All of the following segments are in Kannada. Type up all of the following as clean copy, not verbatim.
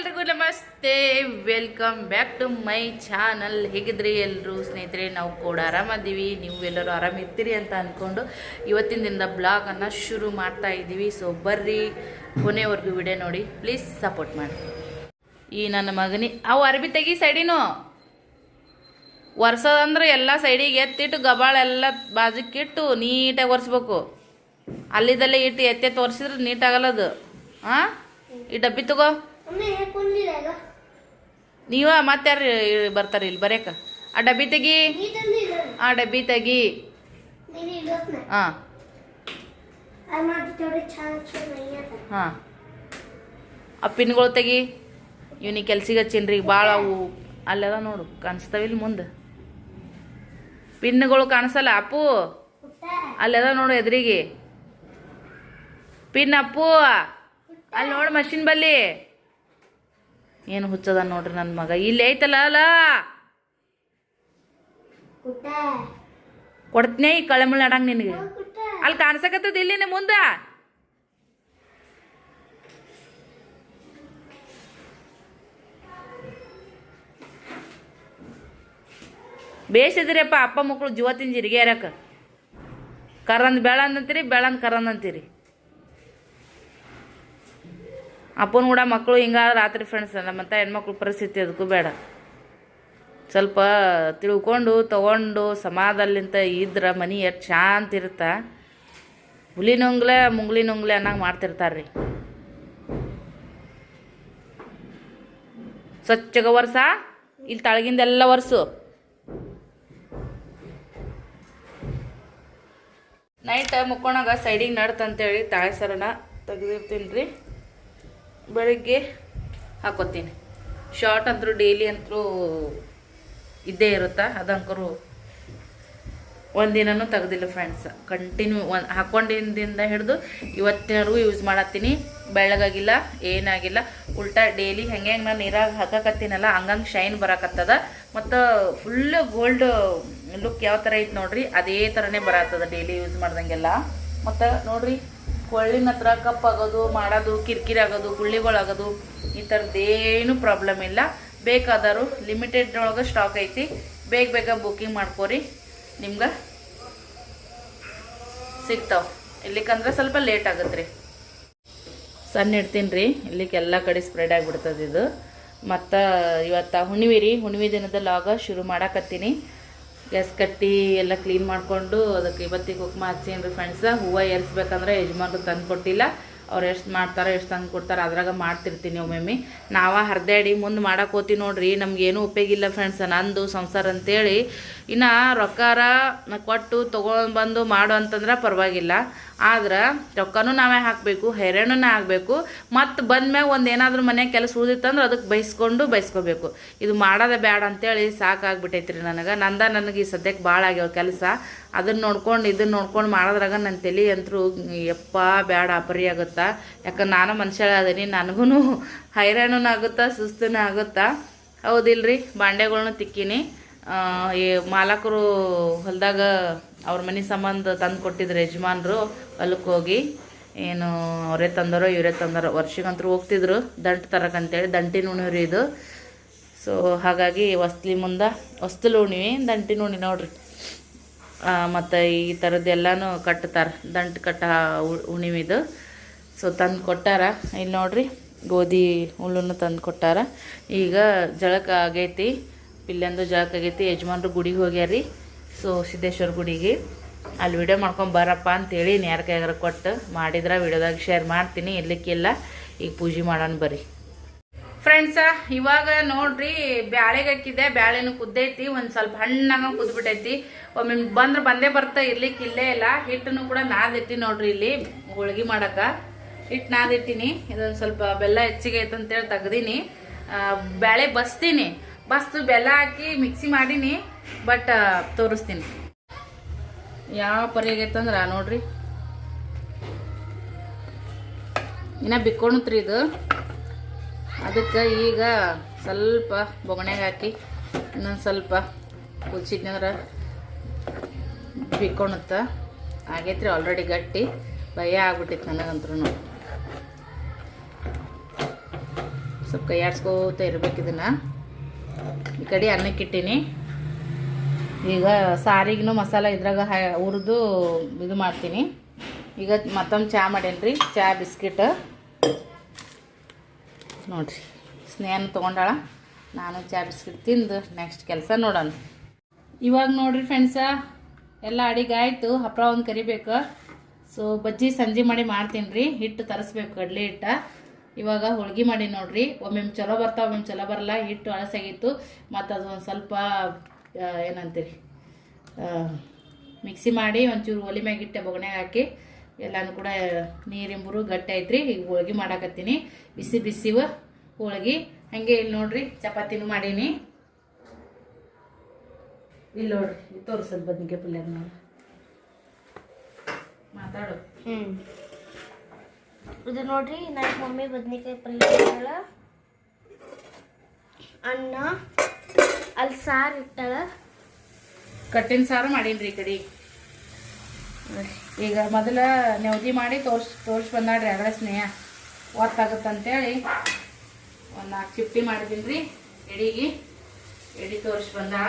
ಎಲ್ರಿಗೂ ನಮಸ್ತೆ, welcome back to my channel. ಹೇಗಿದ್ರಿ ಎಲ್ಲರೂ ಸ್ನೇಹಿತರೆ? ನಾವು ಕೂಡ ಆರಾಮದ್ದೀವಿ, ನೀವು ಎಲ್ಲರೂ ಆರಾಮಿರ್ತೀರಿ ಅಂತ ಅಂದ್ಕೊಂಡು ಇವತ್ತಿನ ದಿನದ ಬ್ಲಾಗನ್ನು ಶುರು ಮಾಡ್ತಾ ಇದ್ದೀವಿ. ಸೊ ಬರ್ರಿ ಕೊನೆವರೆಗೂ ವಿಡಿಯೋ ನೋಡಿ, ಪ್ಲೀಸ್ ಸಪೋರ್ಟ್ ಮಾಡಿ. ಈ ನನ್ನ ಮಗನಿ ಅವು ಅರ್ಬಿ ತೆಗಿ ಸೈಡಿನೂ ಒರ್ಸೋದಂದ್ರೆ ಎಲ್ಲ ಸೈಡಿಗೆ ಎತ್ತಿಟ್ಟು ಗಬಾಳೆಲ್ಲ ಬಾಜಕ್ಕಿಟ್ಟು ನೀಟಾಗಿ ಒರೆಸ್ಬೇಕು. ಅಲ್ಲಿದ್ದಲ್ಲೇ ಇಟ್ಟು ಎತ್ತೆತ್ತು ಒರೆಸಿದ್ರೆ ನೀಟಾಗಲ್ಲ ಅದು. ಹಾಂ, ಈ ಡಬ್ಬಿ ತಗೋ. ನೀವ ಮತ್ತಾರು ಬರ್ತಾರೆ ಇಲ್ಲಿ ಬರೇಕ. ಆ ಡಬ್ಬಿ ತೆಗಿ, ಆ ಡಬ್ಬಿ ತೆಗಿ. ಹಾಂ ಹಾಂ, ಆ ಪಿನ್ಗಳು ತೆಗಿ. ಇವನಿಗೆ ಕೆಲ್ಸಿಗೆ ಹಚ್ಚೀನ್ರಿ, ಭಾಳ ಅವು ಅಲ್ಲೆಲ್ಲ ನೋಡು ಕಾಣಿಸ್ತಾವಿಲ್ಲ ಮುಂದೆ. ಪಿನ್ಗಳು ಕಾಣಿಸಲ್ಲ ಅಪ್ಪು, ಅಲ್ಲೆಲ್ಲ ನೋಡು ಎದುರಿಗೆ ಪಿನ್. ಅಪ್ಪು ಅಲ್ಲಿ ನೋಡು ಮಷಿನ್ ಬಲ್ಲಿ. ಏನು ಹುಚ್ಚದ ನೋಡ್ರಿ ನನ್ನ ಮಗ. ಇಲ್ಲಿ ಐತಲ್ಲ ಅಲ್ಲ, ಕೊಡ್ತೀನಿ ಕಳೆಮುಳ್ಳಿ ಆಡಂಗ ನಿನಗೆ. ಅಲ್ಲಿ ಕಾಣಿಸಕತ್ತದ ಇಲ್ಲಿನ ಮುಂದ. ಬೇಸಿದ್ರಿಯಪ್ಪ ಅಪ್ಪ ಮಕ್ಕಳು ಜೀವ ತಿಂಜಿರಿ ಗಿರ್ಯಾಕ. ಕರಂದ್ ಬೆಳಂದ್ ಅಂತೀರಿ, ಬೆಳಂದ್ ಕರಂದ್ ಅಂತೀರಿ. ಅಪ್ಪನ ಕೂಡ ಮಕ್ಕಳು ಹಿಂಗಾದ್ರೆ ರಾತ್ರಿ ಫ್ರೆಂಡ್ಸ್ ಅಲ್ಲ, ಮತ್ತು ಹೆಣ್ಮಕ್ಳು ಪರಿಸ್ಥಿತಿ ಅದಕ್ಕೂ ಬೇಡ. ಸ್ವಲ್ಪ ತಿಳ್ಕೊಂಡು ತಗೊಂಡು ಸಮಾಧಾನಲಿಂತ ಇದ್ರೆ ಮನೆ ಎಷ್ಟು ಶಾಂತಿ ಇರುತ್ತೆ. ಹುಲಿ ನೊಂಗ್ಲೆ ಮುಂಗ್ಲಿ ನೊಂಗ್ಲೆ ಅನ್ನಂಗೆ ಮಾಡ್ತಿರ್ತಾರ್ರಿ. ಸ್ವಚ್ಛಗ ವರ್ಷ, ಇಲ್ಲಿ ತಳಗಿಂದೆಲ್ಲ ವರ್ಷು. ನೈಟ್ ಮುಕ್ಕೋಣಾಗ ಸೈಡಿಗೆ ನಡ್ತಂತೇಳಿ ತಾಳೆ ಸರನ ತೆಗೆದಿರ್ತೀನಿ ರೀ. ಬೆಳಿಗ್ಗೆ ಹಾಕೋತೀನಿ. ಶಾರ್ಟ್ ಅಂತರೂ ಡೈಲಿ ಅಂತರೂ ಇದ್ದೇ ಇರುತ್ತಾ, ಅದಂಕರು ಒಂದಿನೂ ತೆಗ್ದಿಲ್ಲ ಫ್ರೆಂಡ್ಸ್. ಕಂಟಿನ್ಯೂ ಹಾಕೊಂಡಿಂದ ಹಿಡಿದು ಇವತ್ತಿನವರೆಗೂ ಯೂಸ್ ಮಾಡತ್ತೀನಿ. ಬೆಳ್ಳಗಾಗಿಲ್ಲ, ಏನಾಗಿಲ್ಲ. ಉಲ್ಟಾ ಡೈಲಿ ಹೆಂಗೆ ನಾನು ನೀರಾಗ ಹಾಕಕತ್ತೀನಲ್ಲ ಹಂಗಂಗೆ ಶೈನ್ ಬರಕತ್ತದ. ಮತ್ತು ಫುಲ್ ಗೋಲ್ಡ್ ಲುಕ್ ಯಾವ ಥರ ಐತೆ ನೋಡ್ರಿ, ಅದೇ ಥರನೇ ಬರತ್ತದ ಡೈಲಿ ಯೂಸ್ ಮಾಡ್ದಂಗೆಲ್ಲ. ಮತ್ತು ನೋಡ್ರಿ ಕೊಳ್ಳಿನ ಹತ್ರ ಕಪ್ಪಾಗೋದು ಮಾಡೋದು, ಕಿರಿಕಿರಿ ಆಗೋದು, ಗುಳ್ಳಿಗಳಾಗೋದು, ಈ ಥರದ್ದೇನು ಪ್ರಾಬ್ಲಮ್ ಇಲ್ಲ. ಬೇಕಾದರೂ ಲಿಮಿಟೆಡ್ ಒಳಗೆ ಸ್ಟಾಕ್ ಐತಿ, ಬೇಗ ಬೇಗ ಬುಕ್ಕಿಂಗ್ ಮಾಡ್ಕೋರಿ, ನಿಮ್ಗೆ ಸಿಗ್ತಾವೆ. ಇಲ್ಲಿಕಂದ್ರೆ ಸ್ವಲ್ಪ ಲೇಟ್ ಆಗುತ್ತೆ ರೀ. ಸಣ್ಣ ಇಡ್ತೀನಿ ರೀ, ಇಲ್ಲಿಗೆ ಎಲ್ಲ ಕಡೆ ಸ್ಪ್ರೆಡ್ ಆಗಿಬಿಡ್ತದೆ ಇದು. ಮತ್ತು ಇವತ್ತು ಹುಣ್ಣಿಮೆ ರೀ, ಹುಣ್ಣಿಮೆ ದಿನದ ಲಾಗ ಶುರು ಮಾಡಾಕತ್ತೀನಿ. ಗ್ಯಾಸ್ ಕಟ್ಟಿ ಎಲ್ಲ ಕ್ಲೀನ್ ಮಾಡಿಕೊಂಡು ಅದಕ್ಕೆ ಇವತ್ತಿಗೆ ಕುಕ್ಮ ಹಚ್ಚೀನಿ ರೀ ಫ್ರೆಂಡ್ಸ. ಹೂವು ಏರಿಸ್ಬೇಕಂದ್ರೆ ಯಜಮಾನ್ರು ತಂದು ಕೊಟ್ಟಿಲ್ಲ, ಅವ್ರು ಎಷ್ಟು ಮಾಡ್ತಾರೋ ಎಷ್ಟು ತಂದು ಕೊಡ್ತಾರೆ ಅದ್ರಾಗ ಮಾಡ್ತಿರ್ತೀನಿ ಒಮ್ಮೊಮ್ಮೆ. ನಾವು ಹರಿದಾಡಿ ಮುಂದೆ ಮಾಡಕ್ಕೆ ಹೋಗ್ತೀವಿ ನೋಡ್ರಿ, ನಮಗೇನು ಉಪಯೋಗ ಇಲ್ಲ ಫ್ರೆಂಡ್ಸ್. ನಂದು ಸಂಸಾರ ಅಂತೇಳಿ ಇನ್ನು ರೊಕ್ಕಾರ ಕೊಟ್ಟು ತೊಗೊಂಡ್ಬಂದು ಮಾಡು ಅಂತಂದ್ರೆ ಪರವಾಗಿಲ್ಲ. ಆದ್ರೆ ರೊಕ್ಕನೂ ನಾವೇ ಹಾಕಬೇಕು, ಹೈರಾಣೂ ಆಗಬೇಕು. ಮತ್ತು ಬಂದ್ಮ್ಯಾಗ ಒಂದು ಏನಾದರೂ ಮನೆಯಾಗ ಕೆಲಸ ಉಳಿದಿತ್ತಂದ್ರೆ ಅದಕ್ಕೆ ಬೈಸ್ಕೋಬೇಕು. ಇದು ಮಾಡೋದೇ ಬೇಡ ಅಂತೇಳಿ ಸಾಕಾಗ್ಬಿಟ್ಟೈತ್ರಿ ನನಗೆ. ನನಗೆ ಈ ಸದ್ಯಕ್ಕೆ ಭಾಳ ಆಗ್ಯಾವ ಕೆಲಸ. ಅದನ್ನು ನೋಡ್ಕೊಂಡು ಇದನ್ನು ನೋಡ್ಕೊಂಡು ಮಾಡೋದ್ರಾಗ ನನ್ನ ತಲೆ ಅಂತರೂ ಯಪ್ಪ ಬೇಡ ಅಪರಿ ಆಗುತ್ತಾ. ಯಾಕಂದ್ರೆ ನಾನು ಮನುಷ್ಯ ಅದೀನಿ, ನನಗೂ ಹೈರಾಣೂ ಆಗುತ್ತಾ, ಸುಸ್ತೂ ಆಗುತ್ತಾ. ಹೌದಿಲ್ರಿ. ಬಾಂಡೆಗಳ್ನು ತಿಕ್ಕೀನಿ. ಈ ಮಾಲಕರು ಹೊಲದಾಗ ಅವ್ರ ಮನೆ ಸಂಬಂಧ ತಂದು ಕೊಟ್ಟಿದ್ರು ಯಜಮಾನ್ರು. ಹೊಲಕ್ಕೆ ಹೋಗಿ ಏನು ಅವರೇ ತಂದರೋ ಇವರೇ ತಂದರೋ, ವರ್ಷಗಂತರೂ ಹೋಗ್ತಿದ್ರು ದಂಟು ತರಕಂತೇಳಿ. ದಂಟಿನ ಉಣಿವ್ರಿ ಇದು. ಸೊ ಹಾಗಾಗಿ ಹೊಸ್ತಲು ಉಣಿವಿ, ದಂಟಿನ ಉಣಿ ನೋಡ್ರಿ. ಮತ್ತು ಈ ಥರದ್ದೆಲ್ಲನೂ ಕಟ್ತಾರೆ, ದಂಟು ಕಟ್ಟ ಉಣಿವಿದು. ಸೊ ತಂದು ಕೊಟ್ಟಾರ. ಇಲ್ಲಿ ನೋಡ್ರಿ ಗೋಧಿ ಹುಲ್ಲನ್ನು ತಂದು ಕೊಟ್ಟಾರ. ಈಗ ಜಳಕ ಆಗೈತಿ, ಪಿಲ್ಲೆಂದು ಜಳಕ ಆಗೈತಿ. ಯಜಮಾನ್ರು ಗುಡಿಗೆ ಹೋಗ್ಯಾರಿ. ಸೊ ಸಿದ್ದೇಶ್ವರ ಗುಡಿಗೆ ಅಲ್ಲಿ ವಿಡಿಯೋ ಮಾಡ್ಕೊಂಡು ಬರಪ್ಪ ಅಂತೇಳಿ ಯಾರ ಕೈಯಾರ ಕೊಟ್ಟು ಮಾಡಿದ್ರೆ ವಿಡಿಯೋದಾಗ ಶೇರ್ ಮಾಡ್ತೀನಿ. ಇರ್ಲಿಕ್ಕಿಲ್ಲ, ಈಗ ಪೂಜೆ ಮಾಡೋಣ ಬರ್ರಿ ಫ್ರೆಂಡ್ಸ. ಇವಾಗ ನೋಡ್ರಿ ಬ್ಯಾಳೆಗೆ ಹಾಕಿದ್ದೆ, ಬ್ಯಾಳೆನೂ ಕುದ್ದೈತಿ, ಒಂದು ಸ್ವಲ್ಪ ಹಣ್ಣಾಗ ಕುದ್ಬಿಟ್ಟೈತಿ. ಒಮ್ಮೆ ಬಂದೇ ಬರ್ತಾ ಇರ್ಲಿಕ್ಕೆ ಇಲ್ಲೇ ಇಲ್ಲ. ಹಿಟ್ಟನ್ನು ಕೂಡ ನಾದಿಟ್ಟಿ ನೋಡ್ರಿ, ಇಲ್ಲಿ ಹೋಳ್ಗೆ ಮಾಡಕ್ಕೆ ಹಿಟ್ಟು ನಾದಿಟ್ಟಿನಿ. ಇದೊಂದು ಸ್ವಲ್ಪ ಬೆಲ್ಲ ಹೆಚ್ಚಿಗೆ ಐತೆ ಅಂತೇಳಿ ತೆಗ್ದೀನಿ. ಬ್ಯಾಳೆ ಬಸ್ತು ಬೆಲ್ಲ ಹಾಕಿ ಮಿಕ್ಸಿ ಮಾಡೀನಿ. ಬಟ್ ತೋರಿಸ್ತೀನಿ ಯಾವ ಪರಿಯಾಗೈತಂದ್ರೆ ನೋಡ್ರಿ, ಇನ್ನು ಬಿಕ್ಕೊಣತ್ರಿ ಇದು. ಅದಕ್ಕೆ ಈಗ ಸ್ವಲ್ಪ ಬೊಗಣೆಗೆ ಹಾಕಿ ಇನ್ನೊಂದು ಸ್ವಲ್ಪ ಕುದಿಸಿದ್ನಂದ್ರೆ ಬಿಕ್ಕೊಣುತ್ತ. ಆಗೈತ್ರಿ ಆಲ್ರೆಡಿ ಗಟ್ಟಿ, ಭಯ ಆಗ್ಬಿಟ್ಟಿತ್ತು ನನಗಂತ್ರೂ. ಸ್ವಲ್ಪ ಕೈ ಆಡ್ಸ್ಕೋತ ಇರ್ಬೇಕು ಇದನ್ನು. ಈ ಕಡೆ ಅನ್ನಕ್ಕೆ ಇಟ್ಟೀನಿ. ಈಗ ಸಾರಿಗೂ ಮಸಾಲ ಇದ್ರಾಗ ಹುರಿದು ಇದು ಮಾಡ್ತೀನಿ. ಈಗ ಮತ್ತೊಂದು ಚಹಾ ಮಾಡೇನ್ರಿ, ಚಹಾ ಬಿಸ್ಕಿಟ್ ನೋಡಿರಿ. ಸ್ನೇಹನ ತೊಗೊಂಡಾಳ, ನಾನು ಚಹಾ ಬಿಸ್ಕಿಟ್ ತಿಂದು ನೆಕ್ಸ್ಟ್ ಕೆಲಸ ನೋಡೋಣ. ಇವಾಗ ನೋಡಿರಿ ಫ್ರೆಂಡ್ಸ, ಎಲ್ಲ ಅಡಿಗೆ ಆಯಿತು. ಹಪ್ಪಳ ಒಂದು ಕರಿಬೇಕು. ಸೊ ಬಜ್ಜಿ ಸಂಜೆ ಮಾಡಿ ಮಾಡ್ತೀನಿ ರೀ. ಹಿಟ್ಟು ತರಿಸ್ಬೇಕು, ಕಡಲೆ ಹಿಟ್ಟ. ಇವಾಗ ಹೋಳ್ಗೆ ಮಾಡಿ ನೋಡ್ರಿ. ಒಮ್ಮೊಮ್ಮೆ ಚಲೋ ಬರ್ತಾವೆ, ಒಮ್ಮೊಮ್ಮೆ ಚಲೋ ಬರಲ್ಲ. ಹಿಟ್ಟು ಅಳಸಾಗಿತ್ತು, ಮತ್ತು ಅದು ಒಂದು ಸ್ವಲ್ಪ ಏನಂತೀರಿ ಮಿಕ್ಸಿ ಮಾಡಿ ಒಂಚೂರು ಒಲೆ ಮ್ಯಾಗಿಟ್ಟೆ ಬೊಗಣೆಗೆ ಹಾಕಿ ಎಲ್ಲನೂ ಕೂಡ ನೀರಿಂಬರು ಗಟ್ಟಿ ಐತ್ರಿ. ಈಗ ಹೋಳ್ಗೆ ಮಾಡಾಕತ್ತೀನಿ. ಬಿಸಿ ಬಿಸಿವ ಹೋಳ್ಗೆ. ಹಾಗೆ ಇಲ್ಲಿ ನೋಡ್ರಿ ಚಪಾತಿನೂ ಮಾಡೀನಿ. ಇಲ್ಲಿ ನೋಡ್ರಿ ತೋರಿಸೋದು ಬದ್ನಿಕಾಯಿ ಪಲ್ಯ ನೋಡಿ. ಮಾತಾಡು. ಇದು ನೋಡ್ರಿ, ನನ್ನ ಮಮ್ಮಿ ಬದ್ನಿಕಾಯಿ ಪಲ್ಯ, ಅನ್ನ, ಅಲ್ಲಿ ಸಾರು ಇಟ್ಟಾಳ, ಕಟ್ಟಿನ ಸಾರು ಮಾಡೀನಿ ಈ ಕಡೆ. ಈಗ ಮೊದಲ ನೆವದಿ ಮಾಡಿ ತೋರ್ಸಿ ಬಂದಾಡ್ರಿ ಆಗಲೇ ಸ್ನೇಹ ಒತ್ತಾಗುತ್ತಂತೇಳಿ ಒಂದು 4 ಚಿಪ್ಟಿ ಮಾಡಿದ್ದೀನಿ ರೀ ಎಡಿ ತೋರಿಸಿ ಬಂದಾಳ.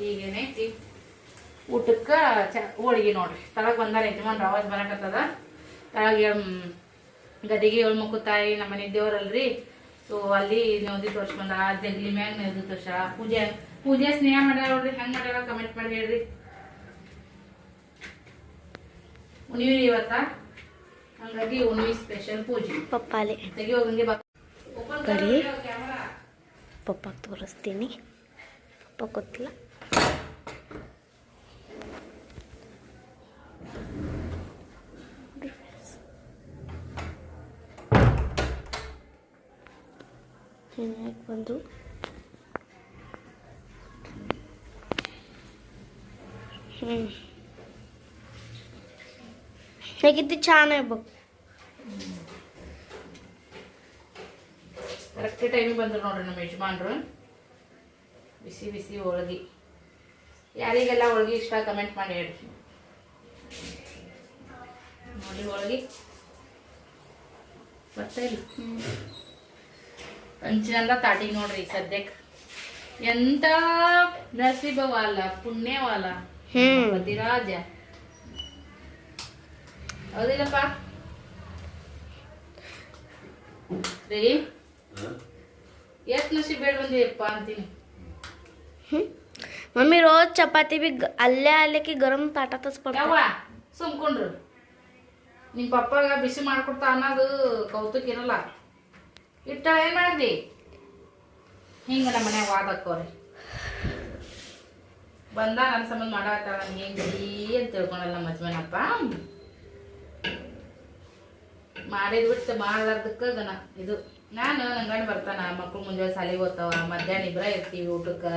ಈಗೇನೈತಿ ಊಟಕ್ಕೆ ಹೋಳಿಗೆ ನೋಡ್ರಿ. ತಳಗೆ ಬಂದಾರ ಯಜಮಾನ್ ರವಾಜ್ ಬರಕತ್ತದ. ತಳಗೆ ಗದಿಗೆ 7 ಮುಕ್ಕು ತಾಯಿ ನಮ್ಮ ಮನೆ ದೇವ್ರಲ್ರಿ. ಸೊ ಅಲ್ಲಿ ನೆವದಿ ತೋರಿಸಿ ಬಂದಾಳ. ಜಗ್ಲಿ ಮ್ಯಾಗ ನೆವದಿ ತೋರ್ಸಾಳ. ಪೂಜೆ ಸ್ನೇಹ ಮಾಡ್ಯಾಳ ನೋಡ್ರಿ. ಹೆಂಗೆ ಮಾಡ್ಯಾಳ ಕಮೆಂಟ್ ಮಾಡಿ ಹೇಳ್ರಿ. ಉಣಿವಿ ಇವತ್ತ, ಹಂಗಾಗಿ ಉಣಿವಿ ಸ್ಪೆಷಲ್ ಪೂಜೆ. ಪಪ್ಪಾಲೆ ತೆಗಿ ಹೋಗಂಗೆ ಕರಿ ಪಪ್ಪಾಗೆ ತೋರಿಸ್ತೀನಿ. ಪಪ್ಪ ಗೊತ್ತಿಲ್ಲ. ಬಂದು ಹೇಗಿದ್ದು ಚೆನ್ನಾಗಿ ಕರೆಕ್ಟ್ ಟೈಮಿಗೆ ಬಂದ್ರು ನೋಡ್ರಿ ನಮ್ಮ ಯಜಮಾನ್ರು. ಬಿಸಿ ಬಿಸಿ ಹೋಳ್ಗೆ. ಯಾರಿಗೆಲ್ಲ ಹೋಳ್ಗೆ ಇಷ್ಟ ಕಮೆಂಟ್ ಮಾಡಿ ಹೇಳ್ರಿ. ನೋಡಿ ಹೋಳ್ಗೆ ಬರ್ತಾ ಇಲ್ಲ. ಅಂಚಿನಲ್ಲ ತಾಟಿಗೆ ನೋಡ್ರಿ ಸದ್ಯಕ್ಕೆ. ಎಂತ ನಸೀಬವಾಲ ಪುಣ್ಯವಾಲ ಪತಿರಾಜ. ಹೌದಿಲ್ಲಪ್ಪ ರೀ? ಎಷ್ಟು ನಸೀಬ್ ಬೇಡ ಬಂದಿಯಪ್ಪ ಅಂತೀನಿ. ಮಮ್ಮಿ ರೋಜ್ ಚಪಾತಿ ಬಿ ಅಲ್ಲೇ ಗರಂ ತಾಟ ತಸ್ಕೊಡ್ತಾವ. ಸುಮ್ಕೊಂಡ್ರು ನಿಮ್ಮ ಪಪ್ಪಾಗ ಬಿಸಿ ಮಾಡ್ಕೊಡ್ತಾ ಅನ್ನೋದು ಕೌತುಕ ಇರಲ್ಲ. ಇಟ್ಟ ಏನ್ ಮಾಡ್ದಿ? ಹಿಂಗ ನಮ್ಮ ಮನ್ಯಾಗ ವಾದಕ್ಕವ್ರಿ ಬಂದ ನನ್ನ ಸಂಬಂಧ ಮಾಡಾತಾಳ. ಹೆಂಗ್ ಅಂತ ತಿಳ್ಕೊಂಡಲ್ಲ ನಮ್ಮ ಯಜಮಾನಪ್ಪ. ಮಾಡಿದ್ ಬಿಟ್ಟು ಮಾಡ್ಲಾರ್ದಕ್ಕ ಗನ ಇದು. ನಾನು ನನ್ನ ಗಂಡ ಬರ್ತಾನ, ಮಕ್ಳು ಮುಂಜಾನೆ ಶಾಲೆಗೆ ಹೋಗ್ತಾವ, ಮಧ್ಯಾಹ್ನ ಇಬ್ಬರ ಇರ್ತೀವಿ ಊಟಕ್ಕೆ.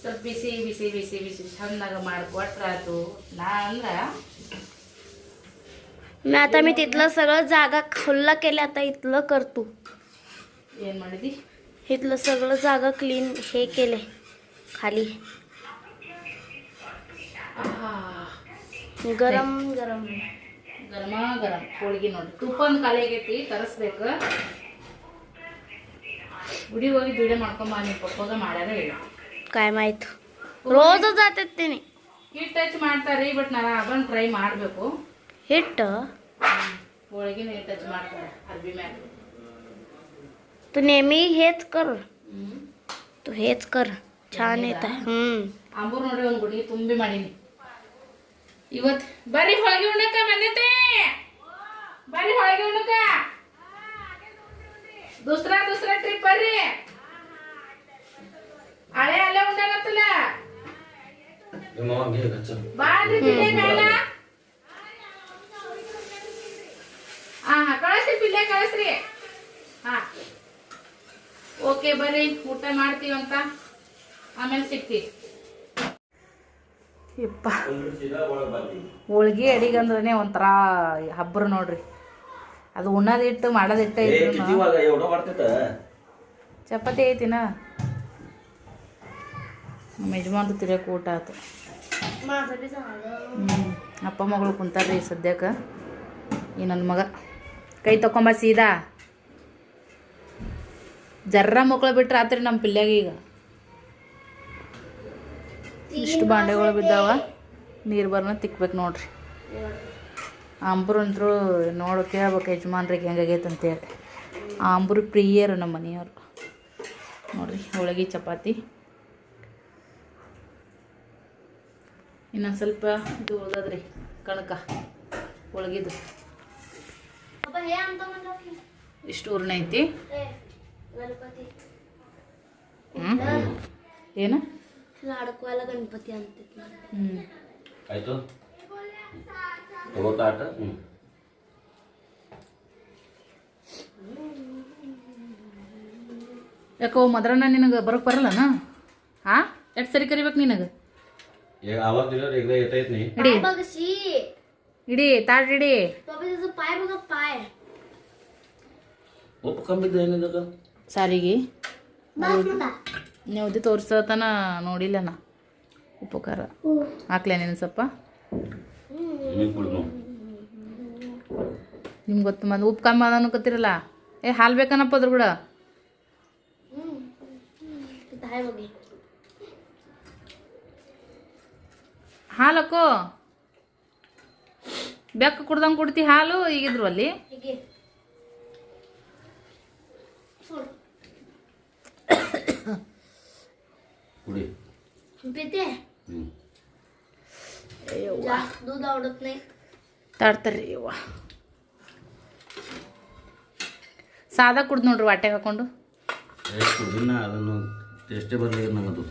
ಸ್ವಲ್ಪ ಬಿಸಿ ಬಿಸಿ ಬಿಸಿ ಬಿಸಿ ಚಂದಾಗ ಮಾಡಿಕೊಟ್ರಾತು. ನಾ ಅಂದ್ರ मी आता तिथलं सगळं जागा खुल्ला केल्या. आता इथलं करतो. ಏನ್ ಮಾಡಿದಿ? इथलं सगळं जागा क्लीन हे केले खाली. गरम गरम ಗರಮ ಗರಂ ಹೋಳಿಗೆ ನೋಡ್ರಿ. ತುಪ್ಪಂದು ಖಾಲಿ ಆಗೈತಿ, ತರಿಸ್ಬೇಕು. ಗುಡಿ ಹೋಗಿ ದುಡೆ ಮಾಡ್ಕೊಂಬ. ನಿಮ್ಮ ಪಪ್ಪಾಗ ಮಾಡ್ಯಾರ ಇಲ್ಲ काय माहित. रोज जातात त्याने. ಹಿಟ್ಟು ಹಚ್ಚಿ ಮಾಡ್ತಾರ್ರಿ, ಬಟ್ ನಾನು ಅದನ್ನು ಟ್ರೈ ಮಾಡಬೇಕು. हिट ಹೋಳಿಗೆನ ಹಿಟ್ಟು ಹಚ್ಚಿ ಮಾಡ್ತಾರೆ ಅರ್ಬಿ ಮ್ಯಾಗ. तू नेहमी हेच कर. तू हेच कर, छान येत आहे. ಆಂಬೂರ್ ನೋಡಿ ಒಂದು ಗುಡಿಗೆ ತುಂಬಿ ಮಾಡೀನಿ ಇವತ್ತು. ಬರ್ರಿ ಹೋಳಿಗೆ ಉಣ್ಣಕ್ಕ ಬಂದೈತೆ. ಬರ್ರಿ ಹೋಳಿಗೆ ಉಣ್ಣಕ್ಕ. दुसरा ट्रिप ಬರ್ರಿ. ಅಳೆ ಅಲ್ಲೇ ಉಂಡಾಗತ್ತಲ್ಲ. ಬಾಳ್ರಿ ಪಿಲ್ಲೆ ಮೇಲ. ಕಳಿಸ್ರಿ ಪಿಲ್ಲೆ ಕಳಿಸ್ರಿ. ಓಕೆ ಬರ್ರಿ, ಊಟ ಮಾಡ್ತೀವಂತ ಆಮೇಲೆ ಸಿಗ್ತೀವಿ. ಯಪ್ಪ ಹೋಳ್ಗೆ ಅಡಿಗಂದ್ರೆ ಒಂಥರ ಹಬ್ಬರು ನೋಡ್ರಿ. ಅದು ಉಣ್ಣೋದಿಟ್ಟು ಮಾಡೋದಿಟ್ಟ ಚಪಾತಿ ಐತಿನ. ನಮ್ಮ ಯಜಮಾನ್ರು ತಿರ್ಯಕ್ಕೆ ಊಟ ಆಯ್ತು. ಅಪ್ಪ ಮಗಳು ಕುಂತಾರ್ರಿ ಸದ್ಯಕ್ಕೆ. ಈ ನನ್ನ ಮಗ ಕೈ ತಕೊಂಬ ಸೀದಾ. ಜರ್ರ ಮಕ್ಕಳು ಬಿಟ್ರೆ ಆತ್ರಿ ನಮ್ಮ ಪಿಲ್ಯಾಗ ಈಗ ಇಷ್ಟು ಬಾಂಡೆಗಳು ಬಿದ್ದಾವ. ನೀರು ಬರ್ನ ತಿಕ್ಬೇಕು ನೋಡ್ರಿ. ಆಂಬ್ರು ಅಂತರೂ ನೋಡು ಕೇಳ್ಬೇಕು ಯಜಮಾನ್ರಿಗೆ ಹೆಂಗಾಗೈತೆ ಅಂತೇಳಿ. ಆಂಬ್ರು ಪ್ರಿಯರು ನಮ್ಮ ಮನೆಯವರು. ನೋಡಿರಿ ಹೋಳಿಗೆ ಚಪಾತಿ. ಇನ್ನೊಂದು ಸ್ವಲ್ಪ ಇದು ಉಳ್ದದ್ರಿ ಕಣಕ ಹೋಳಿಗೆದು. ಇಷ್ಟು ಹೂರ್ಣ ಐತಿ. ಏನು ಗಣಪತಿ ಅಂತ ಆಯ್ತು ತಗೋತಾಟ. ಯಾಕೋ ಮದ್ರಣ್ಣ ನಿನಗೆ ಬರೋಕ್ಕೆ ಬರಲ್ಲನ? ಹಾಂ ಎಷ್ಟು ಸರಿ ಕರಿಬೇಕು ನಿನಗೆ? आवाज एकदा येता येत नाही. इडी ताट इडी पाय बघा पाय उप कमी जाईन दादा ಸಾರಿಗೆ ನೀವು ತೋರಿಸತನ ನೋಡಿಲ್ಲ ನಾ. ಉಪ್ಪು ಖಾರ ಹಾಕ್ಲೇ ನೀನು ಸ್ವಲ್ಪ? ನಿಮ್ಗೆ ಗೊತ್ತು ಮಂದು ಉಪ್ಪು ಕಮ್ಮಿ ಅದ ಅನ್ಕೋತಿರಲ್ಲ. ಹಾಲು ಬೇಕನಪ್ಪ ಅದ್ರ ಕೂಡ. ಹಾಲು ಹಾಕೋ. ಬೆಕ್ಕ ಕುಡ್ದಂಗೆ ಕುಡ್ತಿ ಹಾಲು ಈಗಿದ್ರು ಅಲ್ಲಿ. पुढे पिते जास्त दूध आवडत नाही. ತಾಡ್ತಾರ್ರಿ ಯವ್ವ. ಸಾದಾ ಕುಡ್ದು ನೋಡ್ರಿ ವಾಟೆಗೆ ಹಾಕೊಂಡು. ಕುಡ್ದಿನ ಅದನ್ನು ಟೇಸ್ಟೇ ಬರಲಿಲ್ಲ ನಮ್ಮದು.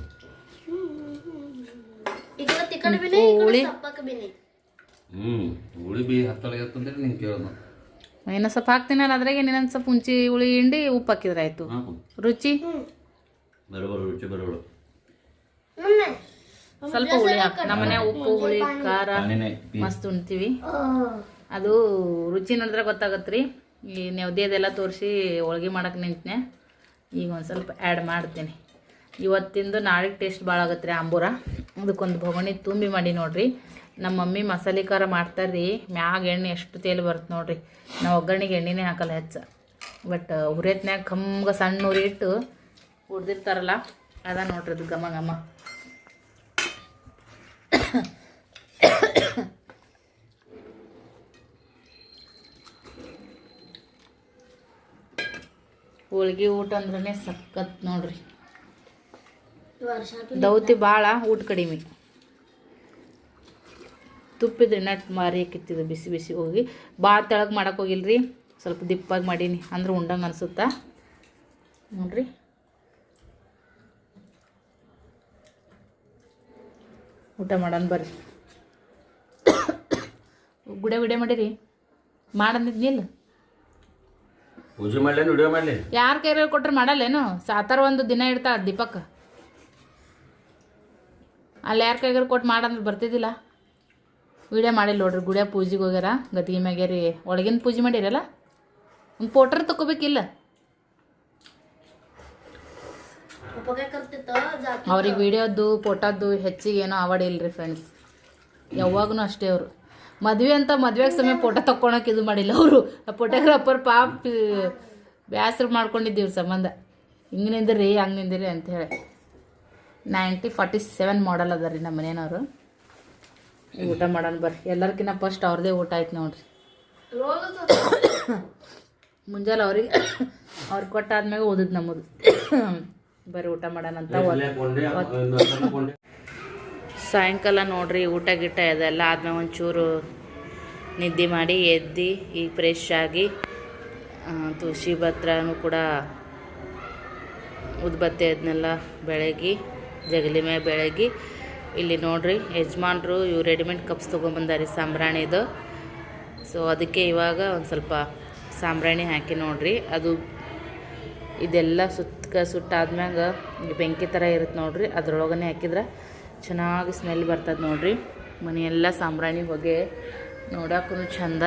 इकडं तिखट बी नाही, इकडं सपक बी नाही. ಹುಳಿ ಬಿ ಹತ್ತೊಳಗೆ ಹತ್ತಂದ್ರೆ ನಿಂಗೆ ಕೇಳೋದು. ಇನ್ನೂ ಸ್ವಲ್ಪ ಹಾಕ್ತೀನಲ್ಲ ಅದ್ರಾಗೆ ಇನ್ನೊಂದು ಸ್ವಲ್ಪ ಹುಂಚಿ ಹುಳಿ ಹಿಂಡಿ ಉಪ್ಪು ಹಾಕಿದ್ರೆ ಆಯಿತು. ರುಚಿ ಬರೋಬರು ರುಚಿ ಬರೋಬರು. ಸ್ವಲ್ಪ ಹುಳಿ ಹಾಕಿ ನಮ್ಮನೆ ಉಪ್ಪು ಹುಳಿ ಖಾರ ಮಸ್ತ್ ಉಣ್ತೀವಿ. ಅದು ರುಚಿ ನೋಡಿದ್ರೆ ಗೊತ್ತಾಗತ್ತೆ ರೀ. ಈ ನೆವ್ದಿಯದೆಲ್ಲ ತೋರಿಸಿ ಹೋಳ್ಗೆ ಮಾಡಕ್ಕೆ ನಿಂತನೆ. ಈಗ ಒಂದು ಸ್ವಲ್ಪ ಆ್ಯಡ್ ಮಾಡ್ತೀನಿ. ಇವತ್ತಿಂದು ನಾಳೆಗೆ ಟೇಸ್ಟ್ ಭಾಳ ಆಗತ್ತೆ ರೀ ಆಂಬೂರ. ಅದಕ್ಕೊಂದು ಭೊಗಣಿ ತುಂಬಿ ಮಾಡಿ ನೋಡಿರಿ. ನಮ್ಮ ಮಮ್ಮಿ ಮಸಾಲೆ ಖಾರ ಮಾಡ್ತಾರ್ರಿ. ಮ್ಯಾಗ ಎಣ್ಣೆ ಎಷ್ಟು ತೇಲು ಬರುತ್ತೆ ನೋಡಿರಿ. ನಾವು ಒಗ್ಗರಣೆಗೆ ಎಣ್ಣೆನೇ ಹಾಕಲ್ಲ ಹೆಚ್ಚ. ಬಟ್ ಹುರಿಯತ್ನ್ಯಾಗ ಕಮ್ಗೆ ಸಣ್ಣ ಉರಿ ಇಟ್ಟು ಹುಡ್ದಿರ್ತಾರಲ್ಲ ಅದ ನೋಡ್ರಿ ಅದು ಘಮ ಘಮ. ಹೋಳ್ಗೆ ಊಟ ಅಂದ್ರೆ ಸಖತ್ ನೋಡ್ರಿ. ದೌತಿ ಭಾಳ ಊಟ ಕಡಿಮೆ. ತುಪ್ಪಿದ್ರಿ ನಟ್ ಮಾರಿ ಕಿತ್ತಿದ್ದು ಬಿಸಿ ಬಿಸಿ ಹೋಗಿ ಭಾಳ ತೆಳಗೆ ಮಾಡಕ್ಕೆ ಹೋಗಿಲ್ರಿ. ಸ್ವಲ್ಪ ದಿಪ್ಪಾಗಿ ಮಾಡೀನಿ ಅಂದ್ರೆ ಉಂಡಂಗೆ ಅನಿಸುತ್ತಾ ನೋಡ್ರಿ. ಊಟ ಮಾಡೋಣ ಬರ್ರಿ. ಗುಡೆ ವಿಡಿಯೋ ಮಾಡಿರಿ ಮಾಡಂದಿದ್ನಿಲ್ಲ. ಪೂಜೆ ಮಾಡಲಿ ವಿಡಿಯೋ ಮಾಡಲಿ ಯಾರ ಕೈಯಾರ ಕೊಟ್ರೆ ಮಾಡಲ್ಲೇನು? ಸಾತಾರ ಒಂದು ದಿನ ಇಡ್ತಾ ದೀಪಕ್ ಅಲ್ಲಿ ಯಾರ ಕೈಗಾರ ಕೊಟ್ಟು ಮಾಡಂದ್ರೆ ಬರ್ತಿದ್ದಿಲ್ಲ. ವಿಡಿಯೋ ಮಾಡಿಲ್ಲ ನೋಡ್ರಿ. ಗುಡಿಯ ಪೂಜೆಗೆ ಹೋಗ್ಯಾರ ಗದ್ಗೆ ಮ್ಯಾಗ್ಯಾರಿ. ಒಳಗಿನ ಪೂಜೆ ಮಾಡಿರಲ್ಲ ಒಂದು ಪೋಟ್ರ್ ತಗೋಬೇಕಿಲ್ಲ. ಅವ್ರಿಗೆ ವಿಡಿಯೋದ್ದು ಫೋಟೋದ್ದು ಹೆಚ್ಚಿಗೆ ಏನೋ ಅವಾರ್ಡ್ ಇಲ್ಲರಿ ಫ್ರೆಂಡ್ಸ್. ಯಾವಾಗೂ ಅಷ್ಟೇ ಅವರು ಮದುವೆ ಅಂತ ಮದುವೆಗೆ ಸಮಯ ಫೋಟೋ ತಕ್ಕೊಳಕ್ಕೆ ಇದು ಮಾಡಿಲ್ಲ ಅವರು. ಆ ಫೋಟೋಗ್ರಾಫರ್ ಪಾಪ ಬ್ಯಾಸರು ಮಾಡ್ಕೊಂಡಿದ್ದೀವ್ರ ಸಂಬಂಧ. ಹಿಂಗೆ ನಿಂದಿರಿ ಹಂಗೆ ನಿಂದಿರಿ ಅಂತ ಹೇಳಿ. 1947 ಮಾಡಲ್ ಅದ ರೀ ನಮ್ಮ ಮನೆಯವರು. ಊಟ ಮಾಡೋಣ ಬರ್ರಿ. ಎಲ್ಲರಿಗಿನ್ನ ಫಸ್ಟ್ ಅವ್ರದ್ದೇ ಊಟ ಆಯ್ತು ನೋಡ್ರಿ. ಮುಂಜಾನೆ ಅವ್ರಿಗೆ ಕೊಟ್ಟಾದ್ಮ್ಯಾಗ ಓದಿದ್ ನಮ್ಮದು. ಬರ್ರಿ ಊಟ ಮಾಡೋಣ ಅಂತ. ಸಾಯಂಕಾಲ ನೋಡ್ರಿ ಊಟ ಗಿಟ್ಟ ಇದೆಲ್ಲ ಆದ್ಮೇಲೆ ಒಂಚೂರು ನಿದ್ದೆ ಮಾಡಿ ಎದ್ದು ಈಗ ಫ್ರೆಶ್ ಆಗಿ ತುಳಸಿ ಪತ್ರನೂ ಕೂಡ ಉದ್ಬತ್ತಿ ಅದನ್ನೆಲ್ಲ ಬೆಳಗಿ ಜಗಲಿ ಮೇಲೆ ಬೆಳಗಿ ಇಲ್ಲಿ ನೋಡ್ರಿ ಯಜಮಾನ್ರು ಇವು ರೆಡಿಮೇಡ್ ಕಪ್ಸ್ ತೊಗೊಂಬಂದಾರಿ ಸಾಂಬ್ರಾಣಿದು. ಸೊ ಅದಕ್ಕೆ ಇವಾಗ ಒಂದು ಸ್ವಲ್ಪ ಸಾಂಬ್ರಾಣಿ ಹಾಕಿ ನೋಡ್ರಿ. ಅದು ಇದೆಲ್ಲ ಸುಟ್ಟಾದ್ಮ್ಯಾಗ ಬೆಂಕಿ ಥರ ಇರುತ್ತೆ ನೋಡ್ರಿ. ಅದ್ರೊಳಗನೆ ಹಾಕಿದ್ರೆ ಚೆನ್ನಾಗಿ ಸ್ಮೆಲ್ ಬರ್ತದೆ ನೋಡ್ರಿ. ಮನೆಯೆಲ್ಲ ಸಾಂಬ್ರಾಣಿ ಹೊಗೆ ನೋಡೋಕ್ಕೂ ಚಂದ.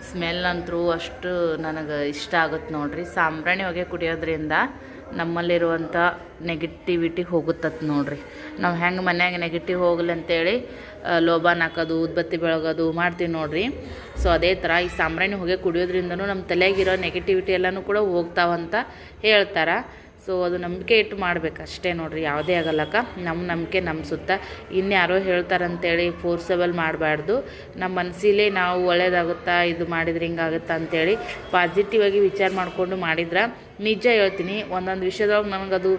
ಸ್ಮೆಲ್ ಅಂತೂ ಅಷ್ಟು ನನಗೆ ಇಷ್ಟ ಆಗುತ್ತೆ ನೋಡ್ರಿ. ಸಾಂಬ್ರಾಣಿ ಹೊಗೆ ಕುಡಿಯೋದ್ರಿಂದ ನಮ್ಮಲ್ಲಿರುವಂಥ ನೆಗೆಟಿವಿಟಿ ಹೋಗುತ್ತತ್ ನೋಡ್ರಿ. ನಾವು ಹೆಂಗೆ ಮನ್ಯಾಗ ನೆಗೆಟಿವ್ ಹೋಗಲಿ ಅಂತೇಳಿ ಲೋಬಾನ್ ಹಾಕೋದು ಉದ್ಬತ್ತಿ ಬೆಳಗೋದು ಮಾಡ್ತೀವಿ ನೋಡ್ರಿ. ಸೊ ಅದೇ ಥರ ಈ ಸಾಂಬ್ರಾಣಿ ಹೊಗೆ ಕುಡಿಯೋದ್ರಿಂದನೂ ನಮ್ಮ ತಲೆಗಿರೋ ನೆಗೆಟಿವಿಟಿ ಎಲ್ಲನೂ ಕೂಡ ಹೋಗ್ತಾವಂತ ಹೇಳ್ತಾರೆ. ಸೊ ಅದು ನಂಬಿಕೆ ಇಟ್ಟು ಮಾಡ್ಬೇಕು ಅಷ್ಟೇ ನೋಡ್ರಿ, ಯಾವುದೇ ಆಗಲ್ಲಕ್ಕ. ನಮ್ಮ ನಂಬಿಕೆ ನಮ್ಮ ಸುತ್ತ, ಇನ್ಯಾರೋ ಹೇಳ್ತಾರಂತೇಳಿ ಫೋರ್ಸಬಲ್ ಮಾಡಬಾರ್ದು. ನಮ್ಮ ಮನಸ್ಸಲ್ಲೇ ನಾವು ಒಳ್ಳೇದಾಗುತ್ತಾ ಇದು ಮಾಡಿದ್ರೆ ಹಿಂಗಾಗುತ್ತಾ ಅಂತೇಳಿ ಪಾಸಿಟಿವ್ ಆಗಿ ವಿಚಾರ ಮಾಡಿಕೊಂಡು ಮಾಡಿದ್ರೆ ನಿಜ ಹೇಳ್ತೀನಿ, ಒಂದೊಂದು ವಿಷಯದೊಳಗೆ ನನಗದು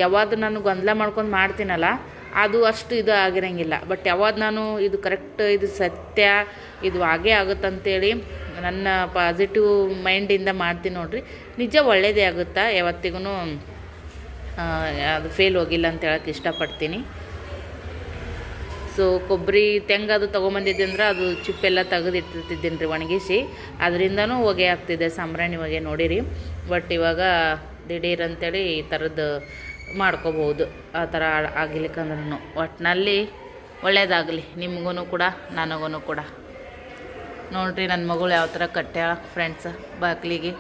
ಯಾವಾಗ ನಾನು ಗೊಂದಲ ಮಾಡ್ಕೊಂಡು ಮಾಡ್ತೀನಲ್ಲ ಅದು ಅಷ್ಟು ಇದು ಆಗಿರೋಂಗಿಲ್ಲ. ಬಟ್ ಯಾವಾಗ ನಾನು ಇದು ಕರೆಕ್ಟ್, ಇದು ಸತ್ಯ, ಇದು ಆಗೇ ಆಗುತ್ತಂತೇಳಿ ನನ್ನ ಪಾಸಿಟಿವ್ ಮೈಂಡಿಂದ ಮಾಡ್ತೀನಿ ನೋಡ್ರಿ, ನಿಜ ಒಳ್ಳೆಯದೇ ಆಗುತ್ತಾ. ಯಾವತ್ತಿಗೂ ಅದು ಫೇಲ್ ಹೋಗಿಲ್ಲ ಅಂತ ಹೇಳೋಕ್ಕೆ ಇಷ್ಟಪಡ್ತೀನಿ. ಸೊ ಕೊಬ್ಬರಿ ತೆಂಗು ಅದು ತೊಗೊಂಬಂದಿದ್ದೆ ಅಂದ್ರೆ ಅದು ಚಿಪ್ಪೆಲ್ಲ ತೆಗೆದಿಟ್ಟಿರ್ತಿದ್ದೀನಿ ರೀ ಒಣಗಿಸಿ, ಅದರಿಂದನೂ ಹೊಗೆ ಆಗ್ತಿದೆ ಸಾಂಬ್ರಾಣಿ ಹೊಗೆ ನೋಡಿರಿ. ಬಟ್ ಇವಾಗ ದಿಢೀರ್ ಅಂತೇಳಿ ಈ ಥರದ್ದು ಮಾಡ್ಕೋಬೋದು, ಆ ಥರ ಆಗಿಲಿಕ್ಕಂದ್ರೂ. ಒಟ್ಟಿನಲ್ಲಿ ಒಳ್ಳೇದಾಗಲಿ ನಿಮಗೂ ಕೂಡ ನನಗೂ ಕೂಡ. ನೋಡ್ರಿ ನನ್ನ ಮಗಳು ಯಾವ ಥರ ಕಟ್ಟ್ಯಾಳ ಫ್ರೆಂಡ್ಸ್ ಬಾಗಿಲಿಗೆ.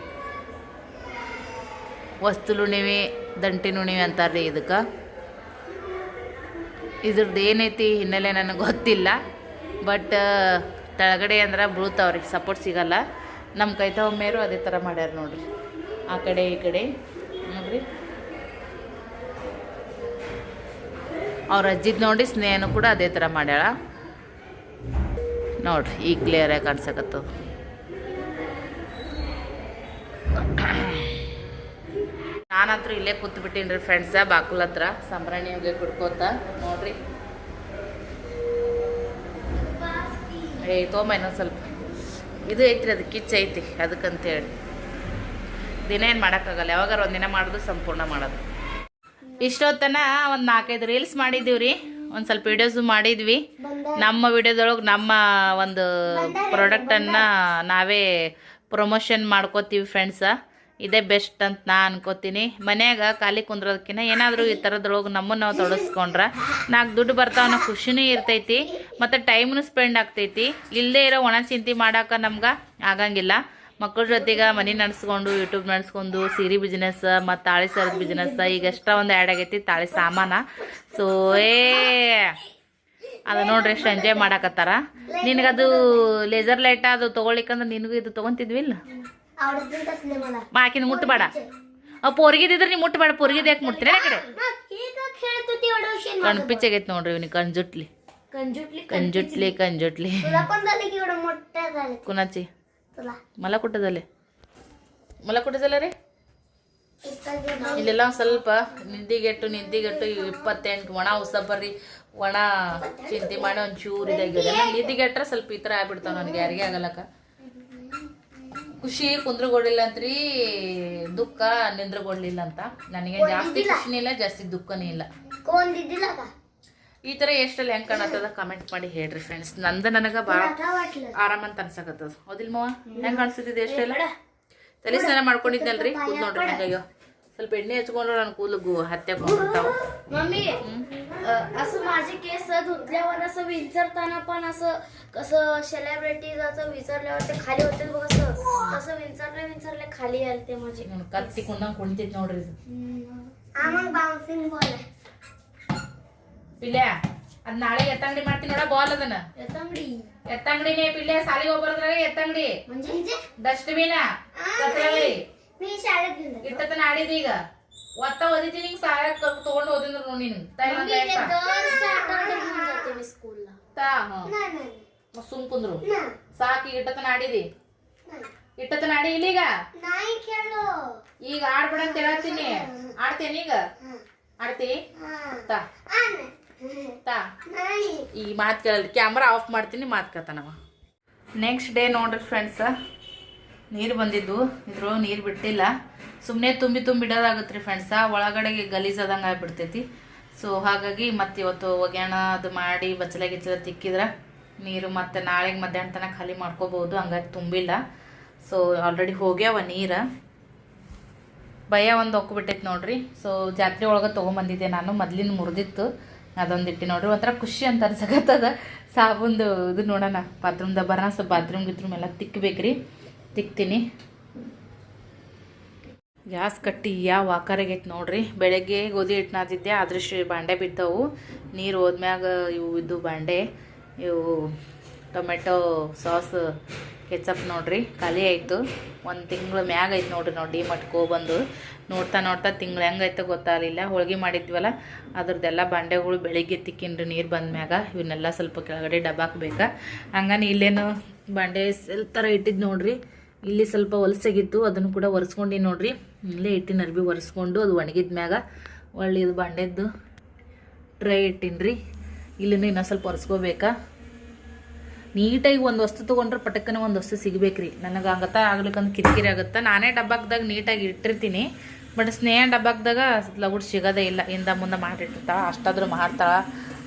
ವಸ್ತುಲುಣಿವಿ ದಂಟಿನುಣಿವಿ ಅಂತಾರೆ ರೀ ಇದಕ್ಕೆ. ಇದ್ರದ್ದು ಏನೈತಿ ಹಿನ್ನೆಲೆ ನನಗೆ ಗೊತ್ತಿಲ್ಲ, ಬಟ್ ಕೆಳಗಡೆ ಅಂದ್ರೆ ಬೀಳ್ತಾವ್ರಿ, ಸಪೋರ್ಟ್ ಸಿಗಲ್ಲ. ನಮ್ಮ ಕೈತವಮ್ಮೇರು ಅದೇ ಥರ ಮಾಡ್ಯಾರ ನೋಡ್ರಿ, ಆ ಕಡೆ ಈ ಕಡೆ ನೋಡ್ರಿ. ಅವ್ರ ಅಜ್ಜಿದ್ ನೋಡಿ ಸ್ನೇಹನೂ ಕೂಡ ಅದೇ ಥರ ಮಾಡ್ಯಾಳ ನೋಡ್ರಿ. ಈಗ ಕ್ಲಿಯರಾಗಿ ಕಾಣಿಸಕತ್ತು. ನಾನಂತೂ ಇಲ್ಲೇ ಕೂತ್ಬಿಟ್ಟೀನಿ ರೀ ಫ್ರೆಂಡ್ಸ, ಬಾಕುಲ್ ಹತ್ರ ಸಾಂಬ್ರಾಣಿ ಹೋಗಿ ಕುಡ್ಕೋತ ನೋಡ್ರಿ. ತೊಗೊಂಬ ಇನ್ನೊಂದು ಸ್ವಲ್ಪ ಇದು ಐತ್ರಿ, ಅದು ಕಿಚ್ಚ ಐತಿ ಅದಕ್ಕಂತೇಳಿ. ದಿನ ಏನು ಮಾಡೋಕ್ಕಾಗಲ್ಲ, ಯಾವಾಗಾರ ಒಂದಿನ ಮಾಡೋದು ಸಂಪೂರ್ಣ ಮಾಡೋದು. ಇಷ್ಟೊತ್ತನ ಒಂದು 4-5 ರೀಲ್ಸ್ ಮಾಡಿದ್ದೀವಿ ರೀ, ಒಂದು ಸ್ವಲ್ಪ ವೀಡಿಯೋಸು ಮಾಡಿದ್ವಿ. ನಮ್ಮ ವಿಡಿಯೋದೊಳಗೆ ನಮ್ಮ ಒಂದು ಪ್ರಾಡಕ್ಟನ್ನು ನಾವೇ ಪ್ರಮೋಷನ್ ಮಾಡ್ಕೋತೀವಿ ಫ್ರೆಂಡ್ಸ. ಇದೇ ಬೆಸ್ಟ್ ಅಂತ ನಾ ಅನ್ಕೋತೀನಿ. ಮನ್ಯಾಗ ಖಾಲಿ ಕುಂದ್ರೋದಕ್ಕಿಂತ ಏನಾದರೂ ಈ ಥರದೊಳಗೆ ನಮ್ಮನ್ನು ನಾವು ತೊಡಸ್ಕೊಂಡ್ರೆ 4 ದುಡ್ಡು ಬರ್ತಾವ, ನಾವು ಖುಷಿನೂ ಇರ್ತೈತಿ, ಮತ್ತು ಟೈಮ್ನು ಸ್ಪೆಂಡ್ ಆಗ್ತೈತಿ. ಇಲ್ಲದೇ ಇರೋ ಒಣ ಚಿಂತೆ ಮಾಡೋಕೆ ನಮ್ಗೆ ಆಗಂಗಿಲ್ಲ. ಮಕ್ಕಳ ಜೊತೆಗೆ ಮನೆ ನಡೆಸ್ಕೊಂಡು ಯೂಟ್ಯೂಬ್ ನಡೆಸ್ಕೊಂಡು ಸೀರೆ ಬಿಸ್ನೆಸ್ ಮತ್ತು ತಾಳಿ ಸರದ ಬಿಸ್ನೆಸ್, ಈಗ ಎಷ್ಟ ಒಂದು ಆ್ಯಡ್ ಆಗೈತಿ ತಾಳಿ ಸಾಮಾನ. ಸೊ ಅದು ನೋಡ್ರಿ ಎಷ್ಟು ಎಂಜಾಯ್ ಮಾಡಕತ್ತಾರ. ನಿನಗದು ಲೇಸರ್ ಲೈಟ್ ಅದು ತೊಗೊಳಿಕ್ಕಂದ್ರೆ ನಿನಗೂ ಇದು ತೊಗೊತಿದ್ವಿ ಇಲ್ಲ ಆಕಿನ ಮುಟ್ಟಬೇಡ. ಪೊರ್ಗಿದ್ರೆ ನೀವು ಮುಟ್ಟಬೇಡ, ಪೊರ್ಗಿದ ಯಾಕೆ ಮುಟ್ತೀರ ಆ ಕಡೆ. ಕಣ್ಪಿಚ್ಚಾಗೈತಿ ನೋಡ್ರಿ ಇವನಿಗೆ, ಕಂಜುಟ್ಲಿ ಕಂಜುಟ್ಲಿ ಕಂಜುಟ್ಲಿ ಕುನಾಚಿ ಮಲ ಕುಟ್ಟದಲ್ಲ ರೀ. ಇಲ್ಲೆಲ್ಲ ಒಂದು ಸ್ವಲ್ಪ ನಿದ್ದಿಗೆಟ್ಟು 28 ಒಣ ಉಸಬರಿ ಒಣ ಚಿಂತೆ ಮಾಡಿ ಒಂದು ಚೂರು ಇದಾಗಿದೆ. ನಿದ್ದಿಗೆಟ್ರೆ ಸ್ವಲ್ಪ ಈ ಥರ ಆಗ್ಬಿಡ್ತಾವ ನನಗೆ, ಯಾರಿಗೆ ಆಗಲ್ಲಕ್ಕ. ಖುಷಿ ಕುಂದ್ರಗೊಡ್ಲಿಲ್ಲ ಅಂತ್ರಿ, ದುಃಖ ನಿಂದ್ರಗೊಡ್ಲಿಲ್ಲ ಅಂತ. ನನಗೆ ಜಾಸ್ತಿ ಖುಷಿನೇ ಇಲ್ಲ, ಜಾಸ್ತಿ ದುಃಖನೇ ಇಲ್ಲ. ಈ ಥರ ಎಷ್ಟಲ್ಲಿ ಹೆಂಗೆ ಕಾಣತ್ತದ ಕಮೆಂಟ್ ಮಾಡಿ ಹೇಳ್ರಿ ಫ್ರೆಂಡ್ಸ್. ನನಗೆ ಭಾಳ ಆರಾಮಂತ ಅನ್ಸಕತ್ತದ. ಹೌದಿಲ್ಲ ಮಾವ? ಹೆಂಗೆ ಕಾಣಿಸ್ತಿದ್ದೆ ಎಷ್ಟೆಲ್ಲ ತಲೆ ಸ್ನಾನ ಮಾಡ್ಕೊಂಡಿದ್ನಲ್ರಿ, ಕೂದ್ ನೋಡ್ರಿ ಹೆಂಗಾಗ್ಯೋ. ಸ್ವಲ್ಪ एण्णे हचकोंड्रे ನನ್ನ ಕೂದಲು हत्याಕೊಂಡ್ಬಿಡ್ತಾವ. मम्मी असं माझे केस धुतल्यावर असं विंचरताना पण असं कसं सेलिब्रिटीजचं विंचरल्यावर ते खाली होते बघ, असं विंचरले खाली आलते माझे. ಕತ್ತಿ ಕೊಂಡಂಗೆ ಕುಣಿತೈತಿ ನೋಡ್ರಿ ಇದು. आम्हाला बाउन्सिंग बॉल आहे ಪಿಲ್ಯ. ಅದ್ ನಾಳೆ ಎತ್ತಂಗಡಿ ಮಾಡ್ತೀನಿ ನೋಡ, ಬಾಲ್ ಅದನ್ನ ಎತ್ತಂಗಡಿನೇ ಪಿಲ್ಯ. ಸಾಲಿಗೆ ಹೋಗ್ಬರದ್ರಾಗ ಎತ್ತಂಗಡಿ म्हणजे ಡಸ್ಟ್ಬಿನ್ ಕತ್ರಲ್ಲಿ मी शाळेत गेले ಇಟ್ಟತನ ಆಡಿದ. ಈಗ ಒತ್ತ ಓದಿತೀನಿ, ಹಿಂಗ್ ಸಾಲ ತಗೊಂಡು ಓದಿದ್ರು ನೋಡಿ ನೀನು. ಸುಮ್ ಕುಂದ್ರು ಸಾಕಿ. ಇಟ್ಟತನ ಆಡಿದಿ, ಇಟ್ಟತನ ಆಡಿ ಇಲ್ಲೀಗ. ಈಗ ಆಡ್ಬೇಡ ಅಂತ ಹೇಳ್ತೀನಿ. ಆಡ್ತೇನೆ ಈಗ, ಆಡ್ತಿ ಈ ಮಾತು ಕೇಳಲ್ಲ. ಕ್ಯಾಮ್ರಾ ಆಫ್ ಮಾಡ್ತೀನಿ, ಮಾತು ಕೇಳ್ತಾನವ. ನೆಕ್ಸ್ಟ್ ಡೇ ನೋಡ್ರಿ ಫ್ರೆಂಡ್ಸ, ನೀರು ಬಂದಿದ್ದು, ಇದ್ರೊಳಗೆ ನೀರು ಬಿಟ್ಟಿಲ್ಲ. ಸುಮ್ಮನೆ ತುಂಬಿಡೋದಾಗುತ್ತೆ ರೀ ಫ್ರೆಂಡ್ಸ, ಒಳಗಡೆಗೆ ಗಲೀಜಾದಂಗೆ ಆಗಿಬಿಡ್ತೈತಿ. ಸೊ ಹಾಗಾಗಿ ಮತ್ತೆ ಇವತ್ತು ಒಗ್ಯಾಣ ಅದು ಮಾಡಿ ಬಚ್ಚಲ ಗಿಚ್ಚಲ ತಿಕ್ಕಿದ್ರೆ ನೀರು ಮತ್ತೆ ನಾಳೆಗೆ ಮಧ್ಯಾಹ್ನ ತನಕ ಖಾಲಿ ಮಾಡ್ಕೋಬೋದು. ಹಂಗಾಗಿ ತುಂಬಿಲ್ಲ. ಸೊ ಆಲ್ರೆಡಿ ಹೋಗ್ಯಾವ ನೀರು. ಭಯ ಒಂದು ಹೊಕ್ಬಿಟ್ಟೈತಿ ನೋಡ್ರಿ. ಸೊ ಜಾತ್ರೆ ಒಳಗೆ ತೊಗೊಂಬಂದಿದ್ದೆ ನಾನು, ಮೊದ್ಲಿನ ಮುರಿದಿತ್ತು, ಅದೊಂದು ಇಟ್ಟು ನೋಡ್ರಿ. ಒಂಥರ ಖುಷಿ ಅಂತ ಅನ್ಸಕತ್ತದ. ಸಾಬುಂದು ಇದು ನೋಡೋಣ, ಬಾತ್ರೂಮ್ ದಬ್ಬರ್ನ ಸ್ವಲ್ಪ ಬಾತ್ರೂಮ್ ಗಿತ್ರೂಮ್ ಎಲ್ಲ ತಿಕ್ಕಬೇಕ್ರಿ, ತಿಕ್ತೀನಿ. ಗ್ಯಾಸ್ ಕಟ್ಟಿ ಯಾವ ಆಕಾರಾಗೈತೆ ನೋಡ್ರಿ. ಬೆಳಗ್ಗೆ ಗೋಧಿ ಹಿಟ್ಟು ನಾದಿದ್ದೆ, ಆದಷ್ಟು ಬಾಂಡೆ ಬಿದ್ದವು. ನೀರು ಹೋದ್ಮ್ಯಾಗ ಇವು ಇದ್ದು ಬಾಂಡೆ, ಇವು ಟೊಮೆಟೊ ಸಾಸ್ ಕೆಚಪ್ ನೋಡ್ರಿ ಖಾಲಿ ಆಯಿತು. ಒಂದು ತಿಂಗಳು ಮ್ಯಾಗ ಐತೆ ನೋಡ್ರಿ. ನಾವು ಡಿಮಾರ್ಟ್ಗೆ ಬಂದು ನೋಡ್ತಾ ತಿಂಗಳು ಹೆಂಗೈತೆ ಗೊತ್ತಾಗಲಿಲ್ಲ. ಹೋಳ್ಗೆ ಮಾಡಿದ್ವಲ್ಲ ಅದ್ರದ್ದೆಲ್ಲ ಬಾಂಡೆಗಳು ಬೆಳಿಗ್ಗೆ ತಿಕ್ಕಿನ್ರಿ ನೀರು ಬಂದ ಮ್ಯಾಗ. ಇವನ್ನೆಲ್ಲ ಸ್ವಲ್ಪ ಕೆಳಗಡೆ ಡಬ್ಬಾಕ್ ಬೇಕಾ. ಹಂಗಾನೆ ಇಲ್ಲೇನು ಬಾಂಡೆ ಥರ ಇಟ್ಟಿದ್ದು ನೋಡ್ರಿ. ಇಲ್ಲಿ ಸ್ವಲ್ಪ ಹೊಲಸಾಗಿತ್ತು, ಅದನ್ನು ಕೂಡ ಒರೆಸ್ಕೊಂಡು ನೋಡ್ರಿ. ಇಲ್ಲೇ ಇಟ್ಟಿನ ಅರ್ಬಿ ಒರೆಸ್ಕೊಂಡು ಅದು ಒಣಗಿದ ಮ್ಯಾಗ ಒಳ್ಳೆ ಇದು ಬಾಂಡೆದ್ದು ಟ್ರೈ ಇಟ್ಟಿನ್ರಿ. ಇಲ್ಲಿನೂ ಇನ್ನೂ ಸ್ವಲ್ಪ ಒರೆಸ್ಕೋಬೇಕಾ. ನೀಟಾಗಿ ಒಂದು ವಸ್ತು ತೊಗೊಂಡ್ರೆ ಪಟಕ್ಕನೆ ಒಂದು ವಸ್ತು ಸಿಗಬೇಕ್ರಿ. ನನಗೆ ಆಗತ್ತಾ ಆಗ್ಲಿಕ್ಕಂದ್ರೆ ಕಿರಿಕಿರಿ ಆಗುತ್ತೆ. ನಾನೇ ಡಬ್ಬಾಕ್ದಾಗ ನೀಟಾಗಿ ಇಟ್ಟಿರ್ತೀನಿ, ಬಟ್ ಸ್ನೇಹ ಡಬ್ಬಾಕ್ದಾಗ ಲಗುಡ್ ಸಿಗೋದೇ ಇಲ್ಲ. ಹಿಂದ ಮುಂದೆ ಮಾಡಿಟ್ಟಿರ್ತಾಳೆ, ಅಷ್ಟಾದ್ರೂ ಮಾಡ್ತಾಳೆ.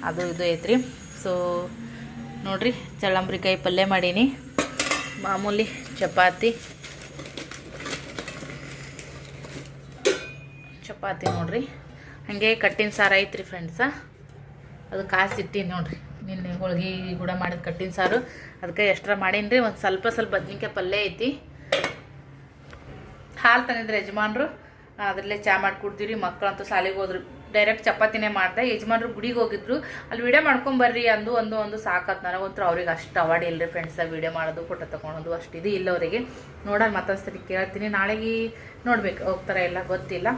ಅದು ಇದು ಐತ್ರಿ. ಸೊ ನೋಡ್ರಿ, ಚಳ್ಳಂಬ್ರಿಕಾಯಿ ಪಲ್ಯ ಮಾಡೀನಿ, ಮಾಮೂಲಿ ಚಪಾತಿ ನೋಡ್ರಿ. ಹಾಗೆ ಕಟ್ಟಿನ ಸಾರು ಐತ್ರಿ ಫ್ರೆಂಡ್ಸ, ಅದು ಕಾಸಿಟ್ಟಿನಿ ನೋಡ್ರಿ. ನಿನ್ನೆ ಹೋಳ್ಗೆ ಕೂಡ ಮಾಡಿದ ಕಟ್ಟಿನ ಸಾರು, ಅದಕ್ಕೆ ಎಕ್ಸ್ಟ್ರಾ ಮಾಡೀನಿ ರೀ. ಒಂದು ಸ್ವಲ್ಪ ಬದ್ನಿಕಾಯಿ ಪಲ್ಯ ಐತಿ. ಹಾಲು ತಂದಿದ್ರೆ ಯಜಮಾನ್ರು, ಅದರಲ್ಲೇ ಚಾ ಮಾಡಿ ಕುಡ್ತೀವಿ. ಮಕ್ಕಳಂತೂ ಶಾಲೆಗೆ ಹೋದ್ರು, ಡೈರೆಕ್ಟ್ ಚಪಾತಿನೇ ಮಾಡಿದೆ. ಯಜಮಾನ್ರು ಗುಡಿಗೆ ಹೋಗಿದ್ರು, ಅಲ್ಲಿ ವೀಡಿಯೋ ಮಾಡ್ಕೊಂಬರ್ರಿ ಒಂದು ಸಾಕತ್ತು. ನನಗಂತೂ ಅವ್ರಿಗೆ ಅಷ್ಟು ಅವಾರ್ಡ್ ಇಲ್ಲರಿ ಫ್ರೆಂಡ್ಸ, ವೀಡಿಯೋ ಮಾಡೋದು ಫೋಟೋ ತೊಗೊಳೋದು ಅಷ್ಟು ಇದು ಇಲ್ಲ ಅವರಿಗೆ. ನೋಡೋಣ ಮತ್ತೊಂದು ಸರಿ ಕೇಳ್ತೀನಿ. ನಾಳೆಗೆ ನೋಡ್ಬೇಕು ಹೋಗ್ತಾರೆ ಇಲ್ಲ ಗೊತ್ತಿಲ್ಲ.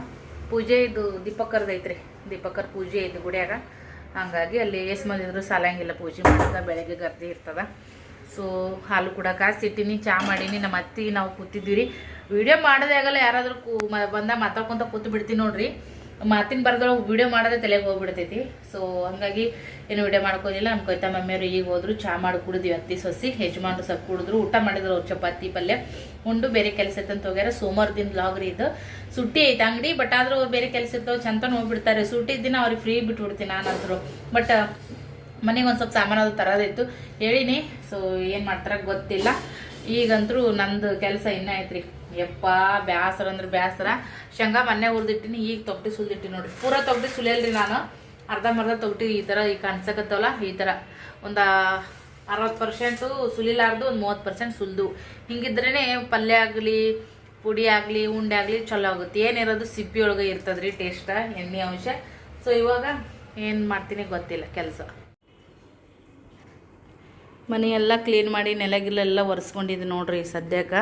ಪೂಜೆ ಇದು ದೀಪಕ್ಕರ್ದು ಐತ್ರಿ, ದೀಪಕ್ಕರ್ ಪೂಜೆ ಇದು ಗುಡಿಯಾಗ. ಹಂಗಾಗಿ ಅಲ್ಲಿ ಎಷ್ಟು ಮಂದಿ ಇದ್ರು ಸಾಲಂಗಿಲ್ಲ, ಪೂಜೆ ಮಾಡಿದಾಗ ಬೆಳಗ್ಗೆ ಗರ್ದಿ ಇರ್ತದ. ಸೊ ಹಾಲು ಕೂಡ ಕಾಸಿಟ್ಟಿನಿ, ಚಾ ಮಾಡೀನಿ. ನಮ್ಮ ಅತ್ತಿ ನಾವು ಕೂತಿದ್ವಿ ರೀ. ವೀಡಿಯೋ ಮಾಡೋದೇ ಆಗಲ್ಲ, ಯಾರಾದರೂ ಬಂದಾಗ ಮಾತಾಡ್ಕೊತ ಕೂತು ಬಿಡ್ತೀನಿ ನೋಡ್ರಿ. ಮಾತಿನ ಬರ್ದೊಳಗೆ ವೀಡಿಯೋ ಮಾಡೋದೇ ತಲೆಗೆ ಹೋಗ್ಬಿಡ್ತೈತಿ. ಸೊ ಹಂಗಾಗಿ ಏನು ವೀಡಿಯೋ ಮಾಡ್ಕೋದಿಲ್ಲ. ನಮ್ಮ ಕೊಯ್ತಾ ಮಮ್ಮಿಯವರು ಈಗ ಹೋದ್ರು, ಚಾ ಮಾಡಿ ಕುಡಿದ್ವಿ ಅತ್ತಿ ಸೊಸಿ. ಯಜಮಾನ್ರು ಸ್ವಲ್ಪ ಕುಡಿದ್ರು, ಊಟ ಮಾಡಿದ್ರು. ಅವ್ರು ಚಪಾತಿ ಪಲ್ಯ ಉಂಡು ಬೇರೆ ಕೆಲಸ ಐತಂತ ಹೋಗ್ಯಾರ. ಸೋಮವಾರದಿಂದ ಬ್ಲಾಗ್ ರೀ ಇದು. ಸುಟ್ಟಿ ಐತೆ ಅಂಗಡಿ, ಬಟ್ ಆದ್ರೂ ಅವ್ರು ಬೇರೆ ಕೆಲಸ ಇರ್ತಾವೆ, ಚಂತನ ಹೋಗ್ಬಿಡ್ತಾರೆ. ಸುಟ್ಟಿ ದಿನ ಅವ್ರಿಗೆ ಫ್ರೀ ಬಿಟ್ಬಿಡ್ತೀನಿ ನಾನಂತರೂ. ಬಟ್ ಮನೆಗೆ ಒಂದು ಸ್ವಲ್ಪ ಸಾಮಾನು ಅದು ತರೋದಿತ್ತು ಹೇಳಿನಿ. ಸೊ ಏನು ಮಾಡ್ತಾರ ಗೊತ್ತಿಲ್ಲ. ಈಗಂತರೂ ನಂದು ಕೆಲಸ ಇನ್ನೂ ಐತ್ರಿ. ಯಪ್ಪ ಬ್ಯಾಸರ ಅಂದ್ರೆ ಬ್ಯಾಸರ. ಶೇಂಗಾ ಮೊನ್ನೆ ಹುರಿದಿಟ್ಟಿನಿ, ಈಗ ತೊಗಟಿ ಸುಲಿದಿಟ್ಟಿನಿ ನೋಡ್ರಿ. ಪೂರ ತೊಗಟಿ ಸುಲಿಯಲ್ರಿ ನಾನು, ಅರ್ಧಂಬರ್ಧ ತೊಗಟಿ ಈ ಥರ ಈಗ ಕಾಣಿಸಕತ್ತವಲ್ಲ ಈ ಥರ. ಒಂದು 60% ಸುಲಿಲಾರ್ದು, ಒಂದು 30% ಸುಲಿದು. ಹಿಂಗಿದ್ರೇ ಪಲ್ಯ ಆಗಲಿ ಪುಡಿ ಆಗಲಿ ಉಂಡೆ ಆಗಲಿ ಚಲೋ ಆಗುತ್ತೆ. ಏನಿರೋದು ಸಿಪ್ಪಿ ಒಳಗೆ ಇರ್ತದ್ರಿ ಟೇಸ್ಟ, ಎಣ್ಣೆ ಅಂಶ. ಸೊ ಇವಾಗ ಏನು ಮಾಡ್ತೀನಿ ಗೊತ್ತಿಲ್ಲ ಕೆಲಸ. ಮನೆಯೆಲ್ಲ ಕ್ಲೀನ್ ಮಾಡಿ ನೆಲಗಿಲೆಲ್ಲ ಒರೆಸ್ಕೊಂಡಿದ್ದು ನೋಡ್ರಿ ಸದ್ಯಕ್ಕೆ.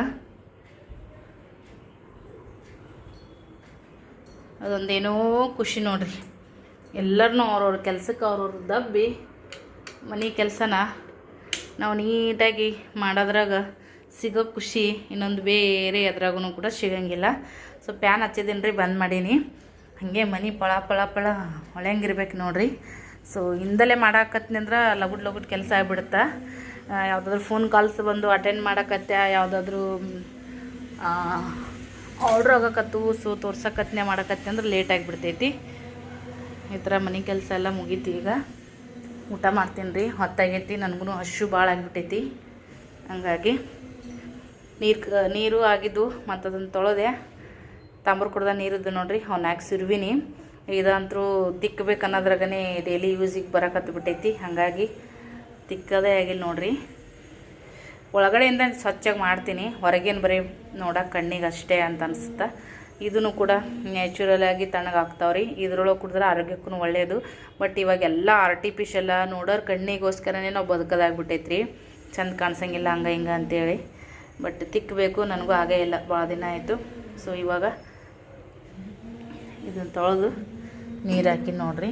ಅದೊಂದೇನೋ ಖುಷಿ ನೋಡ್ರಿ. ಎಲ್ಲರನ್ನೂ ಅವ್ರವ್ರ ಕೆಲಸಕ್ಕೆ ಅವ್ರವ್ರ ದಬ್ಬಿ ಮನೆ ಕೆಲಸನ ನಾವು ನೀಟಾಗಿ ಮಾಡೋದ್ರಾಗ ಸಿಗೋ ಖುಷಿ ಇನ್ನೊಂದು ಬೇರೆ ಎದ್ರಾಗೂ ಕೂಡ ಸಿಗಂಗಿಲ್ಲ. ಸೊ ಪ್ಯಾನ್ ಹಚ್ಚಿದ್ದೀನಿ ರೀ, ಬಂದ್ ಮಾಡೀನಿ. ಹಾಗೆ ಮನೆ ಪಳ ಹೊಳೆಯಂಗಿರ್ಬೇಕು ನೋಡ್ರಿ. ಸೊ ಹಿಂದಲೇ ಮಾಡಾಕತ್ನಿ ಅಂದ್ರೆ ಲಗುಡ್ ಕೆಲಸ ಆಗ್ಬಿಡುತ್ತೆ. ಯಾವುದಾದ್ರೂ ಫೋನ್ ಕಾಲ್ಸ್ ಬಂದು ಅಟೆಂಡ್ ಮಾಡಕತ್ತೆ, ಯಾವುದಾದ್ರೂ ಆರ್ಡ್ರ್ ಆಗಕತ್ತು, ಸೊ ತೋರ್ಸಕತ್ನೆ ಮಾಡಕತ್ತೆ ಅಂದ್ರೆ ಲೇಟ್ ಆಗಿಬಿಡ್ತೈತಿ. ಈ ಥರ ಮನೆ ಕೆಲಸ ಎಲ್ಲ ಮುಗೀತಿ. ಈಗ ಊಟ ಮಾಡ್ತೀನಿ ರೀ, ಹೊತ್ತಾಗೈತಿ. ನನಗೂ ಹಶು ಭಾಳ ಆಗಿಬಿಟ್ಟೈತಿ. ಹಂಗಾಗಿ ನೀರು ಆಗಿದ್ದು ಮತ್ತು ಅದನ್ನು ತೊಳೆದೆ. ತಾಂಬೂರು ಕುಡ್ದ ನೀರಿದ್ದು ನೋಡ್ರಿ, ಅವ್ನಾಗ ಸಿರ್ವಿನಿ. ಇದಂತರೂ ತಿಕ್ಕಬೇಕು ಅನ್ನೋದ್ರಾಗನೇ ಡೈಲಿ ಯೂಸಿಗೆ ಬರಕತ್ತು ಬಿಟ್ಟೈತಿ. ಹಾಗಾಗಿ ತಿಕ್ಕದೇ ಆಗಿಲ್ಲ ನೋಡ್ರಿ. ಒಳಗಡೆಯಿಂದ ಸ್ವಚ್ಛಾಗಿ ಮಾಡ್ತೀನಿ, ಹೊರಗೇನು ಬರೀ ನೋಡೋಕೆ ಕಣ್ಣಿಗೆ ಅಷ್ಟೇ ಅಂತ ಅನಿಸುತ್ತೆ. ಇದನ್ನು ಕೂಡ ನ್ಯಾಚುರಲ್ ಆಗಿ ತಣ್ಣಗಾಗ್ತಾವ್ರಿ. ಇದ್ರೊಳಗೆ ಕುಡಿದ್ರೆ ಆರೋಗ್ಯಕ್ಕೂ ಒಳ್ಳೆಯದು. ಬಟ್ ಇವಾಗೆಲ್ಲ ಆರ್ಟಿಫಿಷಿಯಲ್ಲ, ನೋಡೋರು ಕಣ್ಣಿಗೋಸ್ಕರನೇ ನಾವು ಬದುಕೋದಾಗ್ಬಿಟ್ಟೈತ್ರಿ. ಚಂದ ಕಾಣಿಸಂಗಿಲ್ಲ ಹಂಗೆ ಹಿಂಗೆ ಅಂತೇಳಿ. ಬಟ್ ತಿಕ್ಕಬೇಕು, ನನಗೂ ಆಗೇ ಇಲ್ಲ, ಭಾಳ ದಿನ ಆಯಿತು. ಸೊ ಇವಾಗ ಇದನ್ನು ತೊಳೆದು ನೀರು ಹಾಕಿ ನೋಡ್ರಿ.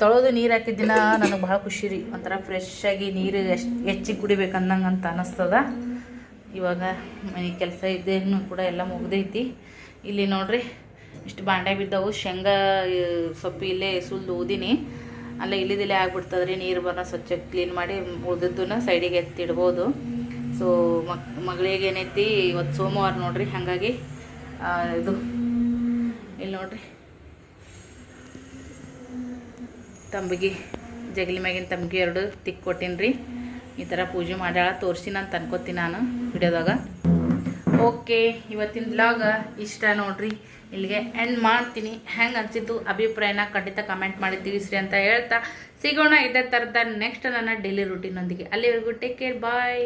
ತೊಳೆದು ನೀರು ಹಾಕಿದ ದಿನ ನನಗೆ ಭಾಳ ಖುಷಿ ರೀ. ಒಂಥರ ಫ್ರೆಶ್ಶಾಗಿ ನೀರು ಹೆಚ್ಚಿಗೆ ಕುಡಿಬೇಕು ಅಂದಂಗೆ ಅಂತ ಅನ್ನಿಸ್ತದ. ಇವಾಗ ಮನೆ ಕೆಲಸ ಇದ್ದೇನು ಕೂಡ ಎಲ್ಲ ಮುಗ್ದೈತಿ. ಇಲ್ಲಿ ನೋಡ್ರಿ ಇಷ್ಟು ಬಾಂಡೆ ಬಿದ್ದವು. ಶೇಂಗಾ ಸೊಪ್ಪು ಇಲ್ಲೇ ಸುಲ್ದು ಊದಿನಿ, ಅಲ್ಲೇ ಇಲ್ಲಿದಿಲ್ಲೇ ಆಗ್ಬಿಡ್ತದ್ರಿ. ನೀರು ಬರೋ ಸ್ವಚ್ಛ ಕ್ಲೀನ್ ಮಾಡಿ ಉಳಿದದ್ದನ್ನ ಸೈಡಿಗೆ ಎತ್ತಿಡ್ಬೋದು. ಸೊ ಮಗಳಿಗೆ ಏನೈತಿ ಇವತ್ತು ಸೋಮವಾರ ನೋಡ್ರಿ. ಹಾಗಾಗಿ ಇದು ಇಲ್ಲಿ ನೋಡ್ರಿ ತಂಬಿಗೆ, ಜಗಲಿ ಮ್ಯಾಗಿನ ತಂಬಿಗೆ 2 ತಿಕ್ಕಿ ಕೊಟ್ಟೀನಿ ರೀ. ಈ ಥರ ಪೂಜೆ ಮಾಡ್ಯಾಳ, ತೋರಿಸಿನ ಅಂತ ಅನ್ಕೋತೀನಿ ನಾನು ವಿಡಿಯೋದಾಗ. ಓಕೆ, ಇವತ್ತಿನ ಬ್ಲಾಗ್ ಇಷ್ಟ ನೋಡ್ರಿ. ಇಲ್ಲಿಗೆ ಎಂಡ್ ಮಾಡ್ತೀನಿ. ಹೆಂಗೆ ಅನಿಸಿತು ಅಭಿಪ್ರಾಯನ ಖಂಡಿತ ಕಮೆಂಟ್ ಮಾಡಿ ತಿಳಿಸ್ರಿ ಅಂತ ಹೇಳ್ತಾ ಸಿಗೋಣ ಇದೇ ಥರದ ನೆಕ್ಸ್ಟ್ ನನ್ನ ಡೈಲಿ ರೂಟೀನೊಂದಿಗೆ. ಅಲ್ಲಿವರೆಗೂ ಟೇಕ್ ಕೇರ್, ಬಾಯ್.